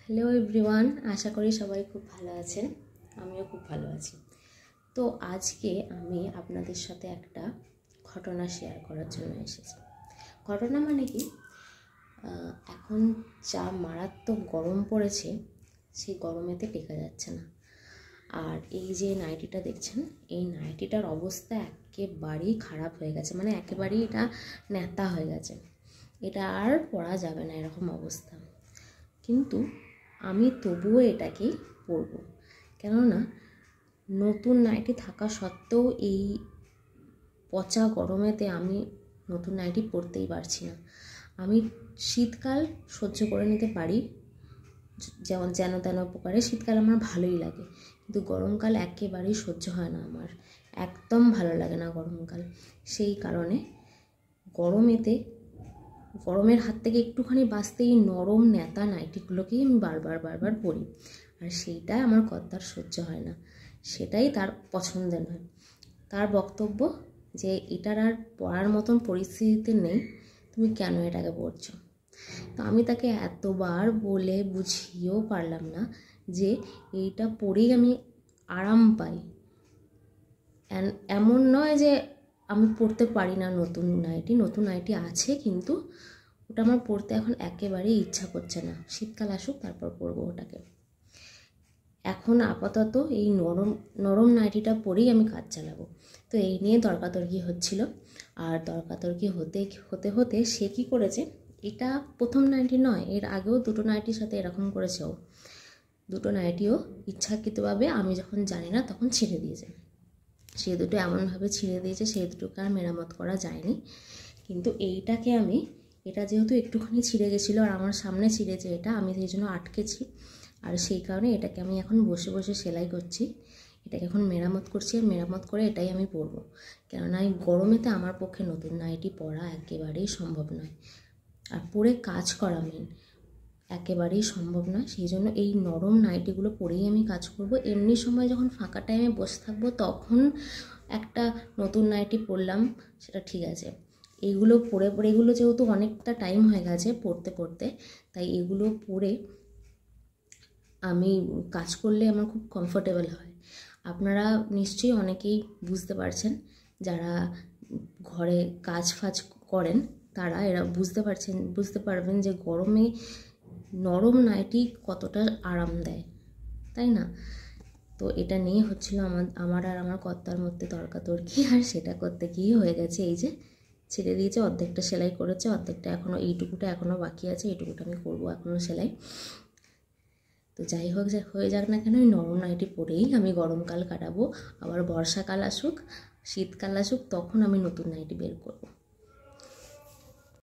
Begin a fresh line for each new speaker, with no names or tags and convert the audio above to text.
Hello everyone, আশা করি সবাই খুব ভালো আছেন। আমিও খুব ভালো আছি। তো আজকে আমি আপনাদের সাথে একটা ঘটনা শেয়ার করার জন্য এসেছি। ঘটনা মানে কি, এখন যা মারাত্মক গরম পড়েছে, সেই গরমেতে টেকা যাচ্ছে না। আর এই যে নাইটিটা দেখছেন, এই নাইটিটার অবস্থা একেবারেই খারাপ হয়ে গেছে, মানে একেবারেই এটা ন্যাতা হয়ে গেছে। এটা আর পরা যাবে না এরকম অবস্থা। কিন্তু আমি তবুও এটাকেই পরবো, কেননা নতুন নাইটি থাকা সত্ত্বেও এই পচা গরমেতে আমি নতুন নাইটি পরতেই পারছি না। আমি শীতকাল সহ্য করে নিতে পারি, যেমন যেন তেন প্রকারে শীতকাল আমার ভালোই লাগে, কিন্তু গরমকাল একেবারেই সহ্য হয় না, আমার একদম ভালো লাগে না গরমকাল। সেই কারণে গরমের হাত থেকে একটুখানি বাঁচতে এই নরম ন্যাতা নাইটিগুলোকেই আমি বারবার পরি। আর সেইটা আমার কর্তার সহ্য হয় না, সেটাই তার পছন্দের নয়। তার বক্তব্য যে এটার আর পরার মতন পরিস্থিতিতে নেই, তুমি কেন এটাকে পরছো। তো আমি তাকে এতবার বলে বুঝিয়েও পারলাম না যে এইটা পরেই আমি আরাম পাই। এমন নয় যে আমি পরতে পারি না নতুন নাইটি আছে, কিন্তু ওটা আমার পরতে এখন একেবারেই ইচ্ছা করছে না। শীতকাল আসুক, তারপর পরবো ওটাকে। এখন আপাতত এই নরম নাইটিটা পরেই আমি কাজ চালাবো। তো এই নিয়ে তর্কাতর্কি হচ্ছিল, আর তর্কাতর্কি হতে হতে সে কী করেছে, এটা প্রথম নাইটি নয়, এর আগেও দুটো নাইটির সাথে এরকম করেছে ও। দুটো নাইটিও ইচ্ছাকৃতভাবে আমি যখন জানি না তখন ছিঁড়ে দিয়েছে। সে দুটো এমনভাবে ছিঁড়ে দিয়েছে, সেই দুটোকে আর মেরামত করা যায়নি। কিন্তু এটা যেহেতু একটুখানি ছিঁড়ে গেছিলো আর আমার সামনে ছিঁড়েছে, আমি সেই জন্য আটকেছি। আর সেই কারণে এটাকে আমি এখন বসে বসে সেলাই করছি, এটাকে এখন মেরামত করছি। আর মেরামত করে এটাই আমি পরবো, কেননা এই গরমেতে আমার পক্ষে নতুন নাইটি পরা একেবারেই সম্ভব নয়, আর পরে কাজ করা একেবারেই সম্ভব নয়। সেই জন্য এই নরম নাইটিগুলো পরেই আমি কাজ করব। এমনি সময় যখন ফাঁকা টাইমে বসে থাকবো তখন একটা নতুন নাইটি পরলাম, সেটা ঠিক আছে। এগুলো এগুলো যেহেতু অনেকটা টাইম হয়ে গেছে পরতে, তাই এগুলো পরে আমি কাজ করলে আমার খুব কমফোর্টেবল হয়। আপনারা নিশ্চয়ই অনেকেই বুঝতে পারছেন, যারা ঘরে কাজ করেন তারা এরা বুঝতে পারবেন যে গরমে নরম নাইটি কতটা আরাম দেয়, তাই না? তো এটা নিয়ে হচ্ছিল আমার আর আমার কর্তার মধ্যে তর্কাতর্কি, আর সেটা করতে গিয়ে হয়ে গেছে এই যে ছেড়ে দিয়েছে। অর্ধেকটা সেলাই করেছে, অর্ধেকটা এখনও, এইটুকুটা এখনও বাকি আছে, এইটুকুটা আমি করবো এখনও সেলাই। তো যাই হোক, হয়ে যাক না কেন, ওই নরম নাইটি পরেই আমি গরমকাল কাটাবো। আবার বর্ষাকাল আসুক, শীতকাল আসুক, তখন আমি নতুন নাইটি বের করবো।